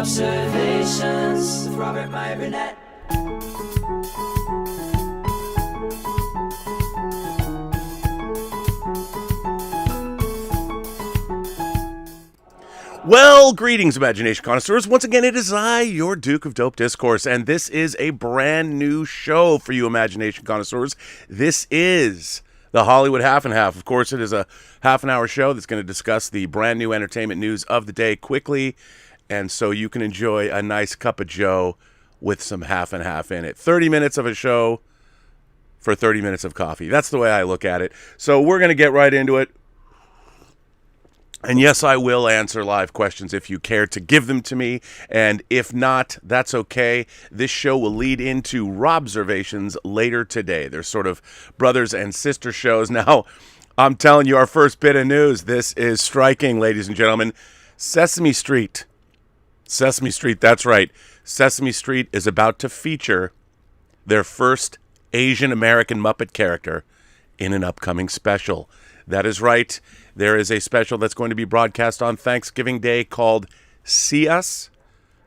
Observations with Robert Meyer Burnett. Well, greetings, imagination connoisseurs. Once again, it is I, your Duke of Dope Discourse, and this is a brand new show for you imagination connoisseurs. This is the Hollywood Half and Half. Of course, it is a half an hour show that's going to discuss the brand new entertainment news of the day quickly, and so you can enjoy a nice cup of joe with some half and half in it. 30 minutes of a show for 30 minutes of coffee. That's the way I look at it. So we're going to get right into it. And yes, I will answer live questions if you care to give them to me. And if not, that's okay. This show will lead into Robservations later today. They're sort of brothers and sister shows. Now, I'm telling you, our first bit of news. This is striking, ladies and gentlemen. Sesame Street. Sesame Street, that's right. Sesame Street is about to feature their first Asian American Muppet character in an upcoming special. That is right. There is a special that's going to be broadcast on Thanksgiving Day called See Us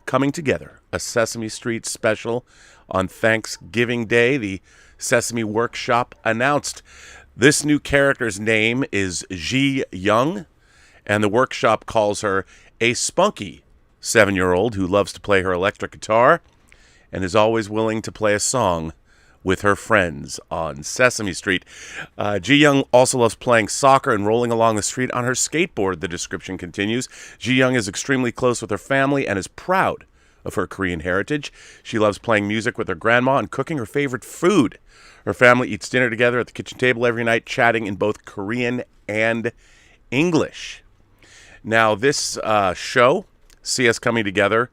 Coming Together, a Sesame Street special on Thanksgiving Day. The Sesame Workshop announced this new character's name is Ji Young, and the workshop calls her a spunky 7-year-old who loves to play her electric guitar and is always willing to play a song with her friends on Sesame Street. Ji Young also loves playing soccer and rolling along the street on her skateboard, the description continues. Ji Young is extremely close with her family and is proud of her Korean heritage. She loves playing music with her grandma and cooking her favorite food. Her family eats dinner together at the kitchen table every night, chatting in both Korean and English. Now, this show, See Us Coming Together,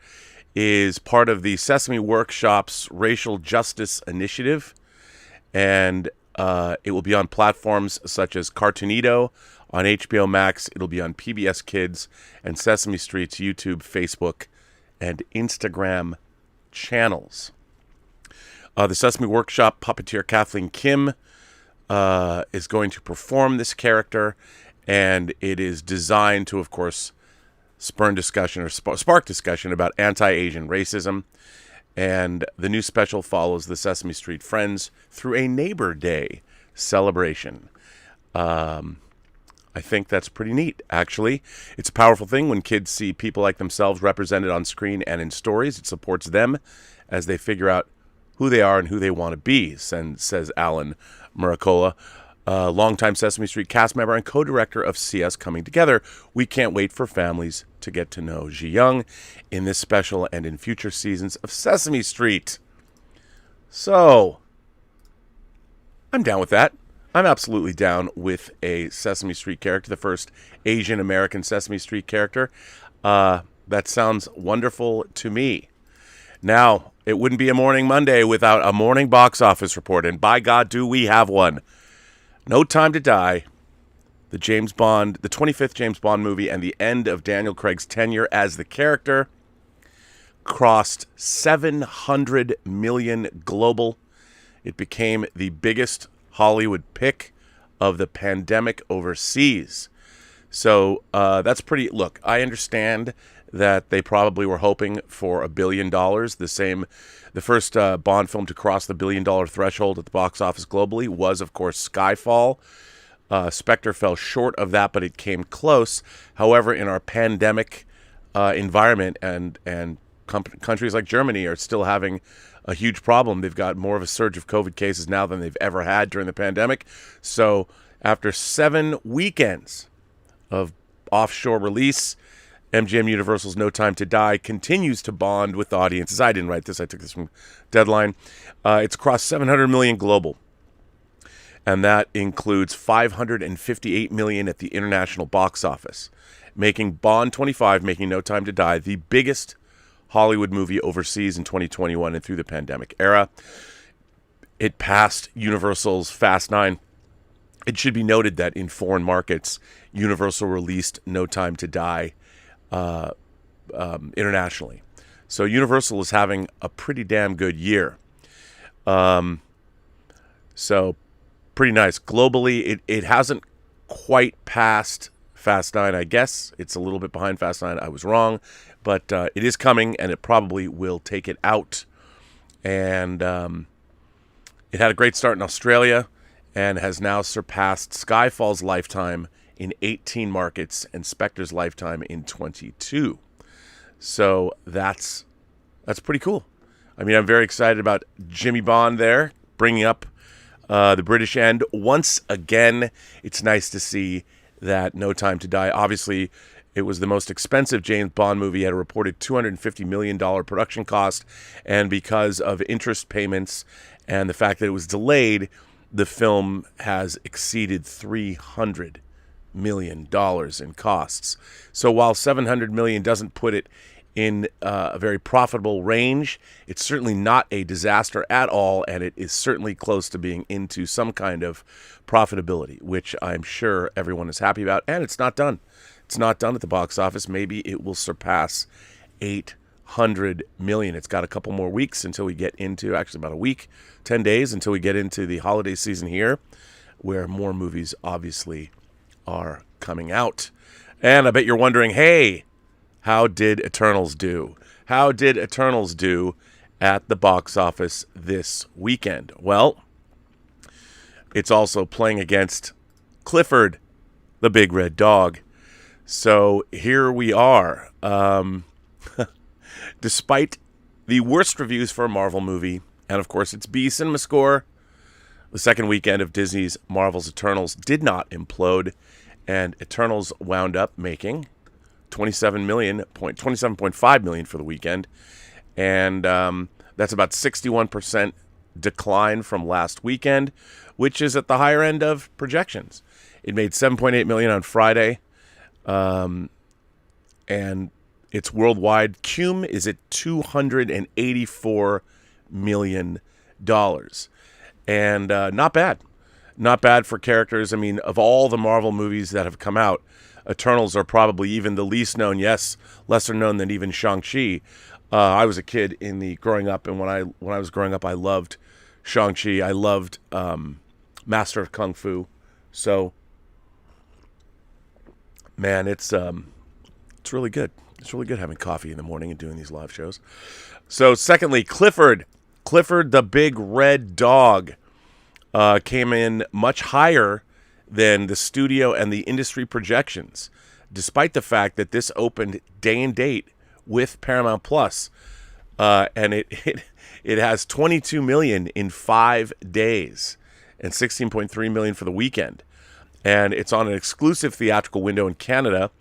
is part of the Sesame Workshop's Racial Justice Initiative, and it will be on platforms such as Cartoonito, on HBO Max. It'll be on PBS Kids and Sesame Street's YouTube, Facebook, and Instagram channels. The Sesame Workshop puppeteer Kathleen Kim is going to perform this character, and it is designed to, of course, spark discussion about anti-Asian racism. And the new special follows the Sesame Street friends through a Neighbor Day celebration. I think that's pretty neat, actually. It's a powerful thing when kids see people like themselves represented on screen and in stories. It supports them as they figure out who they are and who they want to be, says Alan Muracola, longtime Sesame Street cast member and co-director of See Us Coming Together. We can't wait for families to get to know Ji Young in this special and in future seasons of Sesame Street. So, I'm down with that. I'm absolutely down with a Sesame Street character, the first Asian American Sesame Street character. That sounds wonderful to me. Now, it wouldn't be a Morning Monday without a morning box office report, and by God, do we have one. No Time to Die, the 25th James Bond movie, and the end of Daniel Craig's tenure as the character, crossed 700 million global. It became the biggest Hollywood pick of the pandemic overseas. So that's pretty... Look, I understand that they probably were hoping for $1 billion. The first Bond film to cross the $1 billion threshold at the box office globally was, of course, Skyfall. Spectre fell short of that, but it came close. However, in our pandemic environment, and countries like Germany are still having a huge problem. They've got more of a surge of COVID cases now than they've ever had during the pandemic. So after 7 weekends of offshore release, MGM Universal's No Time to Die continues to bond with audiences. I didn't write this. I took this from Deadline. It's crossed 700 million global, and that includes 558 million at the international box office, making Bond 25, making No Time to Die, the biggest Hollywood movie overseas in 2021 and through the pandemic era. It passed Universal's Fast 9. It should be noted that in foreign markets, Universal released No Time to Die internationally. So Universal is having a pretty damn good year. So pretty nice. Globally, it hasn't quite passed Fast 9. I guess it's a little bit behind Fast 9. I was wrong, but it is coming, and it probably will take it out. And it had a great start in Australia and has now surpassed Skyfall's lifetime in 18 markets and Spectre's lifetime in 22. So that's pretty cool. I mean, I'm very excited about Jimmy Bond there, bringing up the British end once again. It's nice to see that No Time to Die, obviously, it was the most expensive James Bond movie, had a reported $250 million production cost, and because of interest payments and the fact that it was delayed, the film has exceeded $300 million in costs. So while $700 million doesn't put it in a very profitable range, it's certainly not a disaster at all, and it is certainly close to being into some kind of profitability, which I'm sure everyone is happy about. And it's not done. It's not done at the box office. Maybe it will surpass $800 million. It's got a couple more weeks until we get into, actually about a week, 10 days until we get into the holiday season here, where more movies obviously are coming out. And I bet you're wondering, hey, how did Eternals do? How did Eternals do at the box office this weekend? Well, it's also playing against Clifford, the Big Red Dog. So here we are. Despite the worst reviews for a Marvel movie, and of course its B cinema score, the second weekend of Disney's Marvel's Eternals did not implode, and Eternals wound up making $27.5 million for the weekend, and that's about 61% decline from last weekend, which is at the higher end of projections. It made $7.8 million on Friday. And its worldwide cum is at $284 million. And not bad. Not bad for characters. I mean, of all the Marvel movies that have come out, Eternals are probably even the least known. Yes, lesser known than even Shang-Chi. I was a kid growing up, and when I was growing up, I loved Shang-Chi. I loved Master of Kung Fu. So, man, it's really good. It's really good having coffee in the morning and doing these live shows. So, secondly, Clifford the Big Red Dog, came in much higher than the studio and the industry projections, despite the fact that this opened day and date with Paramount Plus, and it has $22 million in 5 days and $16.3 million for the weekend. And it's on an exclusive theatrical window in Canada,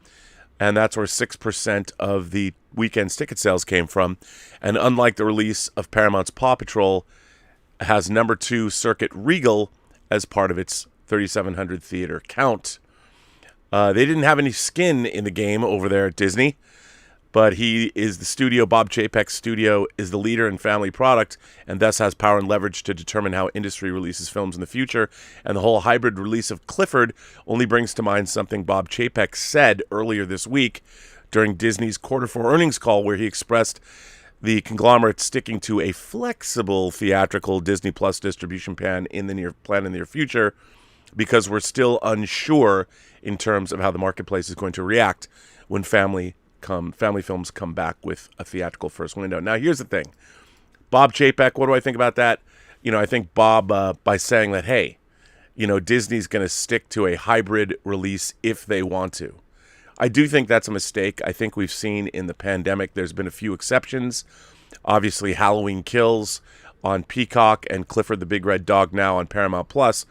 and that's where 6% of the weekend's ticket sales came from. And unlike the release of Paramount's Paw Patrol, it has number 2 Circuit Regal as part of its 3,700 theater count. They didn't have any skin in the game over there at Disney, but he is the studio. Bob Chapek's studio is the leader in family product, and thus has power and leverage to determine how industry releases films in the future. And the whole hybrid release of Clifford only brings to mind something Bob Chapek said earlier this week during Disney's Q4 earnings call, where he expressed the conglomerate sticking to a flexible theatrical Disney Plus distribution plan in the near future, because we're still unsure in terms of how the marketplace is going to react when family films come back with a theatrical first window. Now, here's the thing. Bob Chapek, what do I think about that? I think Bob, by saying that, hey, Disney's going to stick to a hybrid release if they want to. I do think that's a mistake. I think we've seen in the pandemic there's been a few exceptions. Obviously, Halloween Kills on Peacock and Clifford the Big Red Dog now on Paramount Plus.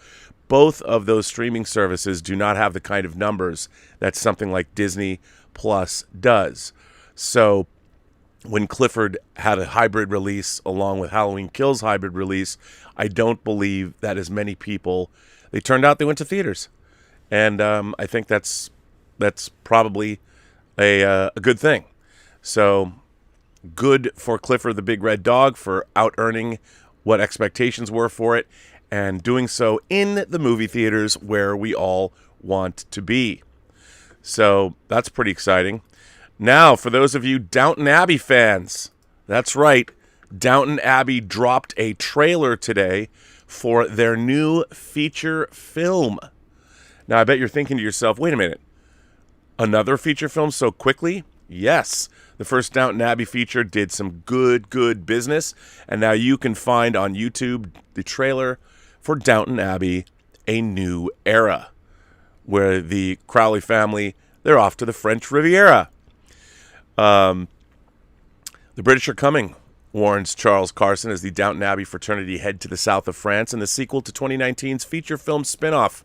Both of those streaming services do not have the kind of numbers that something like Disney Plus does. So when Clifford had a hybrid release along with Halloween Kills hybrid release, I don't believe that as many people, they went to theaters. And I think that's probably a good thing. So good for Clifford the Big Red Dog for out-earning what expectations were for it, and doing so in the movie theaters where we all want to be. So that's pretty exciting. Now, for those of you Downton Abbey fans, that's right, Downton Abbey dropped a trailer today for their new feature film. Now, I bet you're thinking to yourself, wait a minute, Another feature film so quickly? Yes. The first Downton Abbey feature did some good business, and now you can find on YouTube the trailer for Downton Abbey, A New Era, where the Crowley family, they're off to the French Riviera. The British are coming, warns Charles Carson as the Downton Abbey fraternity head to the south of France in the sequel to 2019's feature film spin-off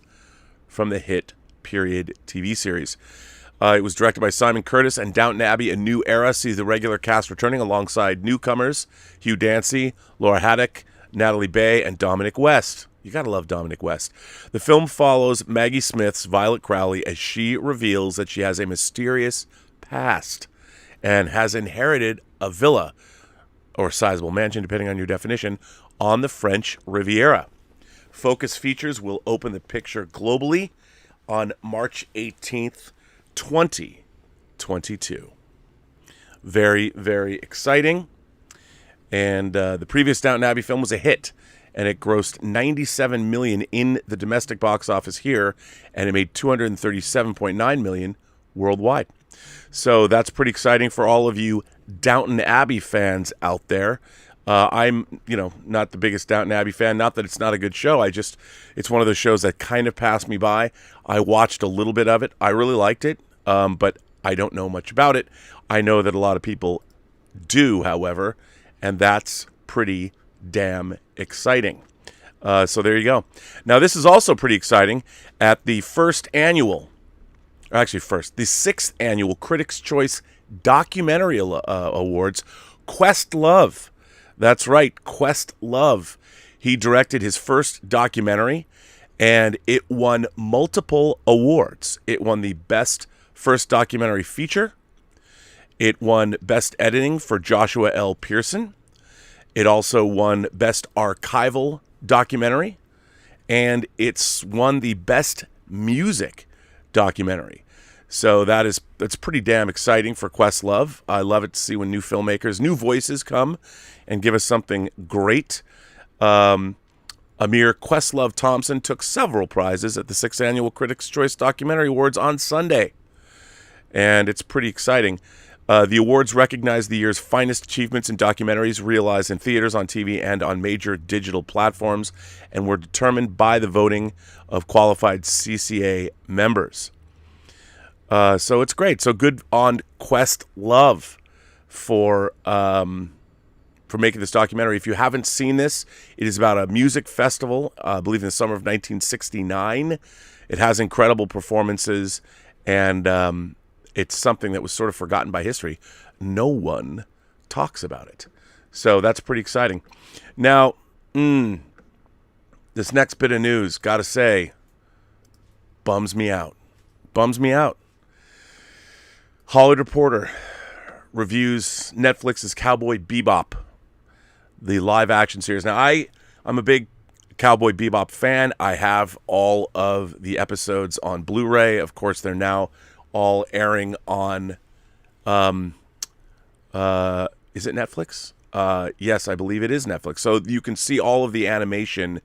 from the hit period TV series. It was directed by Simon Curtis, and Downton Abbey, A New Era sees the regular cast returning alongside newcomers Hugh Dancy, Laura Haddock, Natalie Bay, and Dominic West. You gotta love Dominic West. The film follows Maggie Smith's Violet Crowley as she reveals that she has a mysterious past and has inherited a villa, or sizable mansion, depending on your definition, on the French Riviera. Focus Features will open the picture globally on March 18th, 2022. Very, very exciting. And the previous Downton Abbey film was a hit, and it grossed $97 million in the domestic box office here, and it made $237.9 million worldwide. So that's pretty exciting for all of you Downton Abbey fans out there. I'm, not the biggest Downton Abbey fan. Not that it's not a good show. It's one of those shows that kind of passed me by. I watched a little bit of it. I really liked it, but I don't know much about it. I know that a lot of people do, however, and that's pretty damn exciting. So there you go. Now, this is also pretty exciting. At the the 6th annual Critics' Choice Documentary Awards, Questlove. That's right, Questlove. He directed his first documentary, and it won multiple awards. It won the Best First Documentary Feature. It won Best Editing for Joshua L. Pearson. It also won Best Archival Documentary. And it's won the Best Music Documentary. So that's pretty damn exciting for Questlove. I love it to see when new filmmakers, new voices come and give us something great. Amir Questlove Thompson took several prizes at the 6th Annual Critics' Choice Documentary Awards on Sunday. And it's pretty exciting. The awards recognize the year's finest achievements in documentaries realized in theaters, on TV, and on major digital platforms, and were determined by the voting of qualified CCA members. So it's great. So good on Questlove for making this documentary. If you haven't seen this, it is about a music festival, I believe in the summer of 1969. It has incredible performances, and it's something that was sort of forgotten by history. No one talks about it. So that's pretty exciting. Now, this next bit of news, gotta say, bums me out. Bums me out. Hollywood Reporter reviews Netflix's Cowboy Bebop, the live-action series. Now, I'm a big Cowboy Bebop fan. I have all of the episodes on Blu-ray. Of course, they're now all airing on, is it Netflix? Yes, I believe it is Netflix. So you can see all of the animation,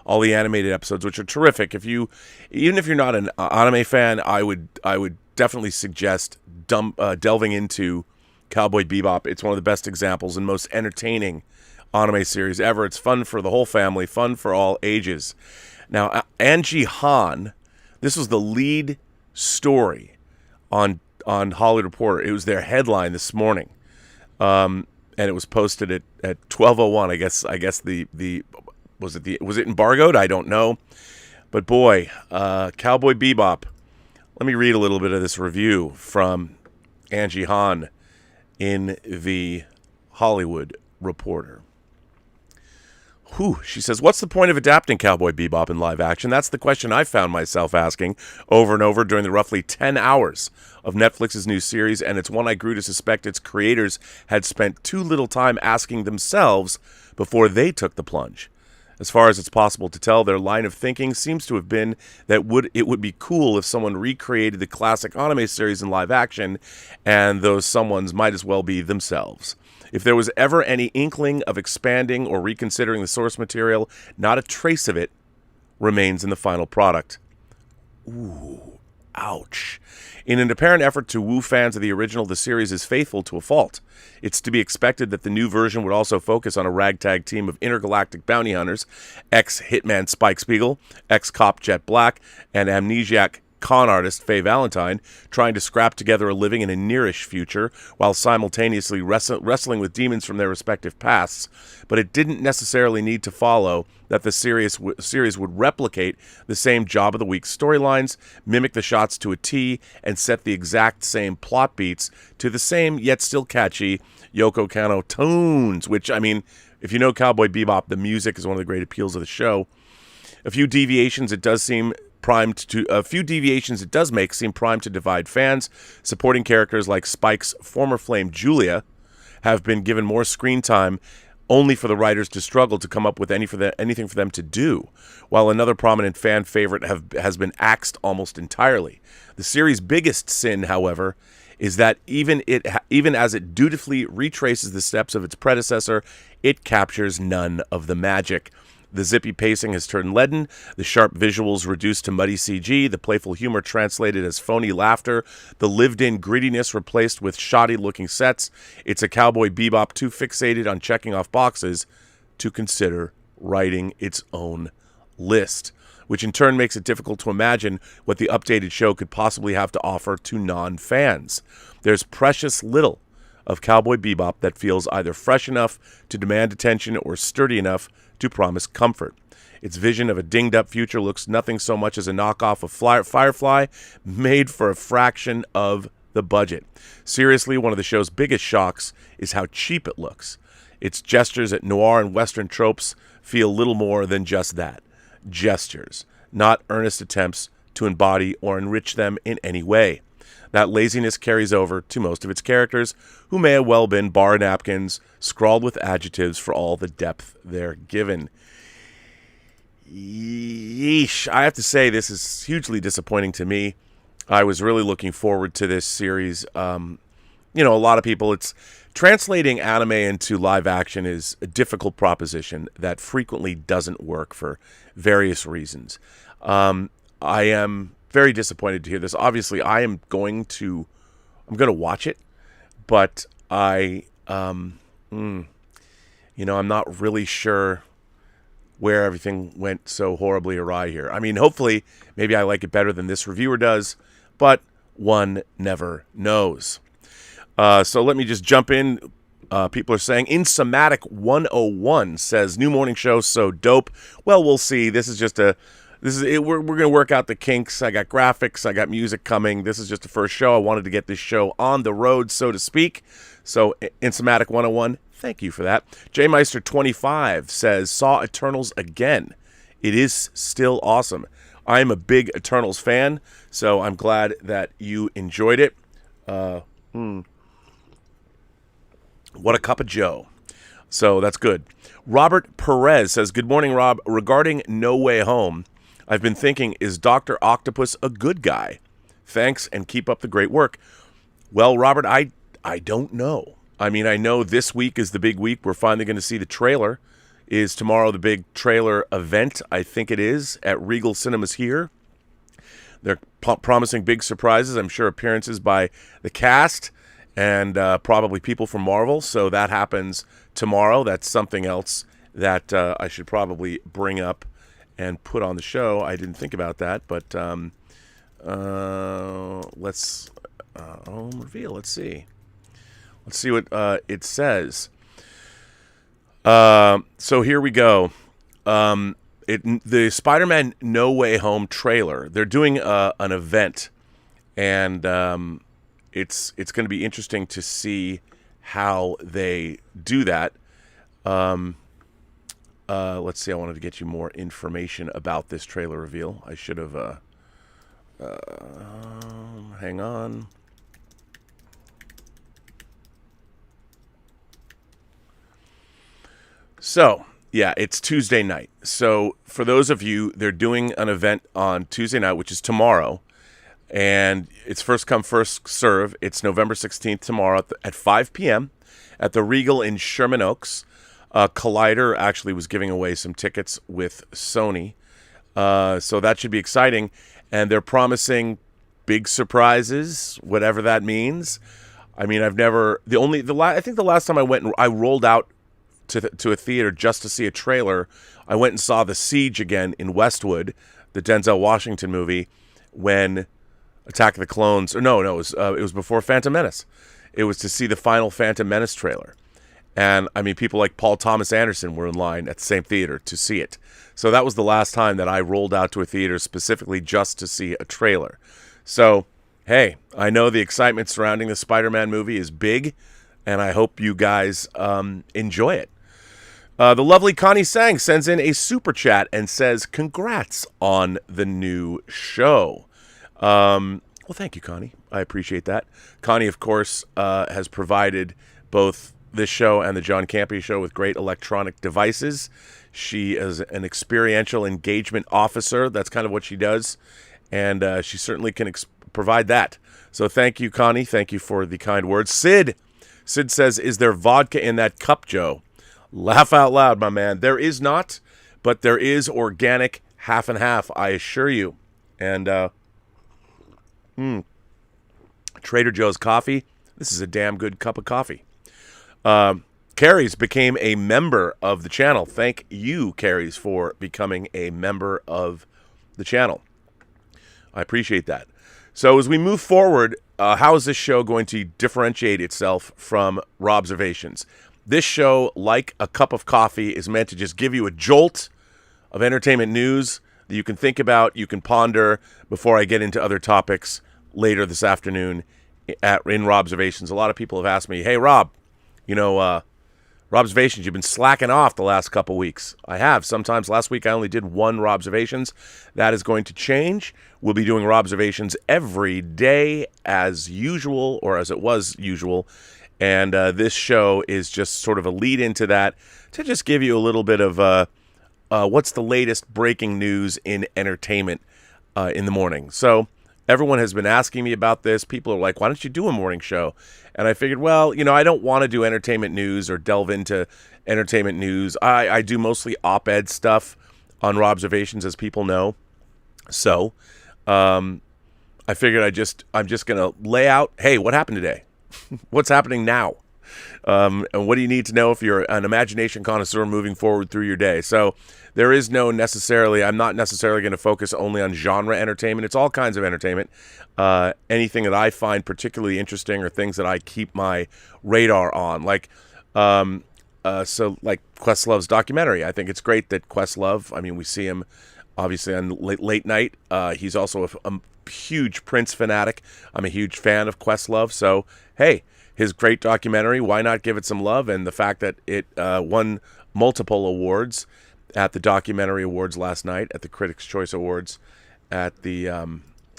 all the animated episodes, which are terrific. Even if you're not an anime fan, I would definitely suggest delving into Cowboy Bebop. It's one of the best examples and most entertaining anime series ever. It's fun for the whole family, fun for all ages. Now, Angie Han, this was the lead story on Hollywood Reporter. It was their headline this morning, and it was posted at 12:01. I guess was it embargoed? I don't know, but boy, Cowboy Bebop. Let me read a little bit of this review from Angie Han in the Hollywood Reporter. She says, what's the point of adapting Cowboy Bebop in live action? That's the question I found myself asking over and over during the roughly 10 hours of Netflix's new series, and it's one I grew to suspect its creators had spent too little time asking themselves before they took the plunge. As far as it's possible to tell, their line of thinking seems to have been that it would be cool if someone recreated the classic anime series in live action, and those someones might as well be themselves. If there was ever any inkling of expanding or reconsidering the source material, not a trace of it remains in the final product. Ouch. In an apparent effort to woo fans of the original, the series is faithful to a fault. It's to be expected that the new version would also focus on a ragtag team of intergalactic bounty hunters, ex-hitman Spike Spiegel, ex-cop Jet Black, and amnesiac con artist Faye Valentine, trying to scrap together a living in a nearish future while simultaneously wrestling with demons from their respective pasts. But it didn't necessarily need to follow that the series would replicate the same Job of the Week storylines, mimic the shots to a T, and set the exact same plot beats to the same yet still catchy Yoko Kanno tunes, which, I mean, if you know Cowboy Bebop, the music is one of the great appeals of the show. A few deviations it does make seem primed to divide fans. Supporting characters like Spike's former flame Julia have been given more screen time, only for the writers to struggle to come up with anything for them to do, while another prominent fan favorite has been axed almost entirely. The series' biggest sin, however, is that even as it dutifully retraces the steps of its predecessor, it captures none of the magic. The zippy pacing has turned leaden, the sharp visuals reduced to muddy CG, the playful humor translated as phony laughter, the lived-in grittiness replaced with shoddy-looking sets. It's a Cowboy Bebop too fixated on checking off boxes to consider writing its own list, which in turn makes it difficult to imagine what the updated show could possibly have to offer to non-fans. There's precious little of Cowboy Bebop that feels either fresh enough to demand attention or sturdy enough to promise comfort. Its vision of a dinged-up future looks nothing so much as a knockoff of Firefly, made for a fraction of the budget. Seriously, one of the show's biggest shocks is how cheap it looks. Its gestures at noir and Western tropes feel little more than just that. Gestures, not earnest attempts to embody or enrich them in any way. That laziness carries over to most of its characters, who may have well been bar napkins scrawled with adjectives for all the depth they're given. Yeesh. I have to say, this is hugely disappointing to me. I was really looking forward to this series. A lot of people, it's translating anime into live action is a difficult proposition that frequently doesn't work for various reasons. I am very disappointed to hear this. Obviously, I'm going to watch it, but I'm not really sure where everything went so horribly awry here. I mean, hopefully, maybe I like it better than this reviewer does, but one never knows. So let me just jump in. People are saying, Insomatic 101 says, new morning show, so dope. Well, we'll see. We're going to work out the kinks. I got graphics. I got music coming. This is just the first show. I wanted to get this show on the road, so to speak. So, Insomatic 101, thank you for that. Jmeister 25 says, saw Eternals again. It is still awesome. I am a big Eternals fan, so I'm glad that you enjoyed it. What a cup of joe. So, that's good. Robert Perez says, good morning, Rob. Regarding No Way Home, I've been thinking, is Dr. Octopus a good guy? Thanks, and keep up the great work. Well, Robert, I don't know. I mean, I know this week is the big week. We're finally going to see the trailer. Is tomorrow the big trailer event? I think it is, at Regal Cinemas here. They're promising big surprises. I'm sure appearances by the cast and probably people from Marvel. So that happens tomorrow. That's something else that I should probably bring up and put on the show. I didn't think about that, but let's reveal. Let's see. Let's see what it says. So here we go. The Spider-Man No Way Home trailer. They're doing an event, and it's going to be interesting to see how they do that. Let's see. I wanted to get you more information about this trailer reveal. I should have. Hang on. So, yeah, it's Tuesday night. So, for those of you, they're doing an event on Tuesday night, which is tomorrow. And it's first come, first serve. It's November 16th tomorrow at 5 p.m. at the Regal in Sherman Oaks. Collider actually was giving away some tickets with Sony. So that should be exciting. And they're promising big surprises, whatever that means. I mean, I think the last time I rolled out to a theater just to see a trailer, I went and saw The Siege again in Westwood, the Denzel Washington movie, when Attack of the Clones, it was before Phantom Menace. It was to see the final Phantom Menace trailer. And, I mean, people like Paul Thomas Anderson were in line at the same theater to see it. So that was the last time that I rolled out to a theater specifically just to see a trailer. So, hey, I know the excitement surrounding the Spider-Man movie is big, and I hope you guys enjoy it. The lovely Connie Sang sends in a super chat and says, congrats on the new show. Well, thank you, Connie. I appreciate that. Connie, of course, has provided both this show and the John Campea Show with great electronic devices. She is an experiential engagement officer. That's kind of what she does. And she certainly can provide that. So thank you, Connie. Thank you for the kind words. Sid says, is there vodka in that cup, Joe? Laugh out loud, my man. There is not, but there is organic half and half, I assure you. And Trader Joe's coffee. This is a damn good cup of coffee. Carries became a member of the channel. Thank you, Carries, for becoming a member of the channel. I appreciate that. So as we move forward, how is this show going to differentiate itself from Robservations? This show, like a cup of coffee, is meant to just give you a jolt of entertainment news that you can think about, you can ponder before I get into other topics later this afternoon in Robservations. A lot of people have asked me, hey, Rob, Robservations, you've been slacking off the last couple weeks. I have. Sometimes last week I only did one Robservations. That is going to change. We'll be doing Robservations every day as usual, or as it was usual. And this show is just sort of a lead into that to just give you a little bit of what's the latest breaking news in entertainment in the morning. So everyone has been asking me about this. People are like, why don't you do a morning show? And I figured, well, I don't want to do entertainment news or delve into entertainment news. I do mostly op-ed stuff on Robservations, as people know. So I figured I'm just going to lay out, hey, what happened today? What's happening now? And what do you need to know if you're an imagination connoisseur moving forward through your day? So there is I'm not necessarily going to focus only on genre entertainment. It's all kinds of entertainment. Anything that I find particularly interesting or things that I keep my radar on. Like Questlove's documentary. I think it's great that Questlove, we see him obviously on late night. He's also a huge Prince fanatic. I'm a huge fan of Questlove. So, hey, his great documentary, why not give it some love? And the fact that it won multiple awards at the Documentary Awards last night, at the Critics' Choice Awards, at the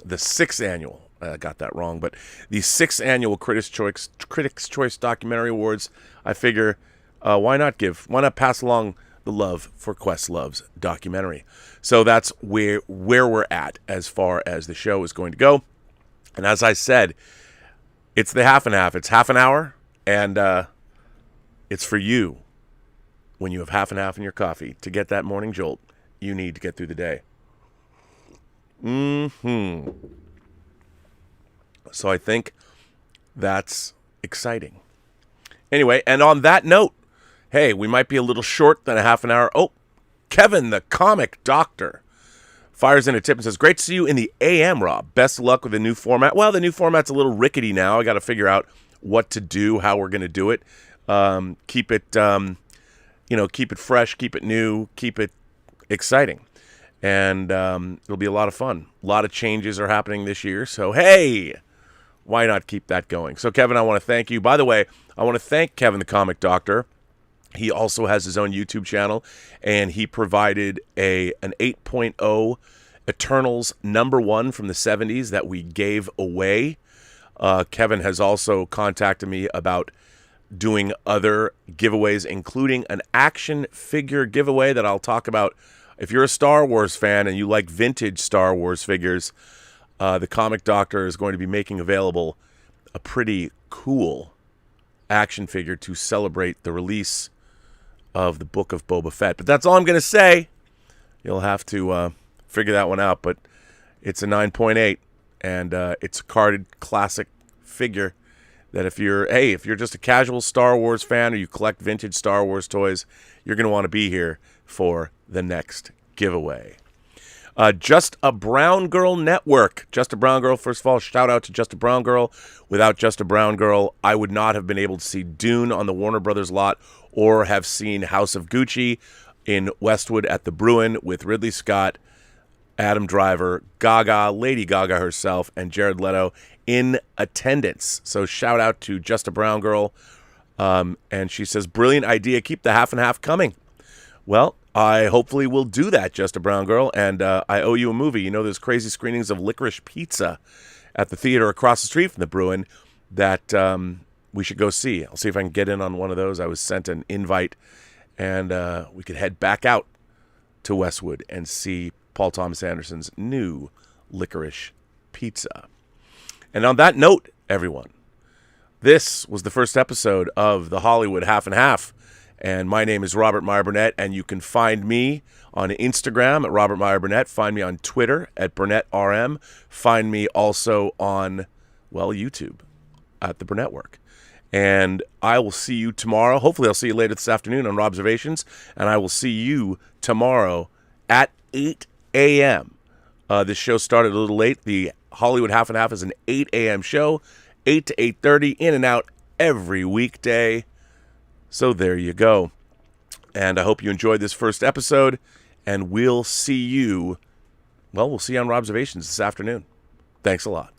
6th annual, got that wrong, but the 6th annual Critics' Choice Documentary Awards, I figure, why not pass along the love for Questlove's documentary? So that's where we're at as far as the show is going to go. And as I said, it's the half and half. It's half an hour, and it's for you. When you have half and half in your coffee to get that morning jolt you need to get through the day. So I think that's exciting. Anyway, and on that note, hey, we might be a little short than a half an hour. Oh, Kevin, the comic doctor, fires in a tip and says, great to see you in the AM, Rob. Best of luck with the new format. Well, the new format's a little rickety now. I got to figure out what to do, how we're going to do it. Keep it fresh, keep it new, keep it exciting. And it'll be a lot of fun. A lot of changes are happening this year. So, hey, why not keep that going? So, Kevin, I want to thank you. By the way, I want to thank Kevin, the comic doctor. He also has his own YouTube channel, and he provided an 8.0 Eternals #1 from the 70s that we gave away. Kevin has also contacted me about doing other giveaways, including an action figure giveaway that I'll talk about. If you're a Star Wars fan and you like vintage Star Wars figures, the Comic Doctor is going to be making available a pretty cool action figure to celebrate the release of the Book of Boba Fett. But that's all I'm going to say. You'll have to figure that one out, but it's a 9.8. And it's a carded classic figure that if you're just a casual Star Wars fan or you collect vintage Star Wars toys, you're going to want to be here for the next giveaway. Just a Brown Girl Network. Just a Brown Girl. First of all, shout out to Just a Brown Girl. Without Just a Brown Girl, I would not have been able to see Dune on the Warner Brothers lot or have seen House of Gucci in Westwood at the Bruin with Ridley Scott, Adam Driver, Gaga, Lady Gaga herself, and Jared Leto in attendance. So shout out to Just a Brown Girl. And she says, brilliant idea. Keep the half and half coming. Well, I hopefully will do that, Just a Brown Girl. And I owe you a movie. You know, there's crazy screenings of Licorice Pizza at the theater across the street from the Bruin that we should go see. I'll see if I can get in on one of those. I was sent an invite, and we could head back out to Westwood and see Paul Thomas Anderson's new Licorice Pizza. And on that note, everyone, this was the first episode of the Hollywood Half and Half. And my name is Robert Meyer Burnett, and you can find me on Instagram at Robert Meyer Burnett. Find me on Twitter at BurnettRM. Find me also on, YouTube at the Burnettwork. And I will see you tomorrow. Hopefully I'll see you later this afternoon on Robservations. And I will see you tomorrow at 8 a.m. This show started a little late. The Hollywood Half and Half is an 8 a.m. show, 8 to 8:30, in and out every weekday. So there you go. And I hope you enjoyed this first episode. And we'll see you on Robservations this afternoon. Thanks a lot.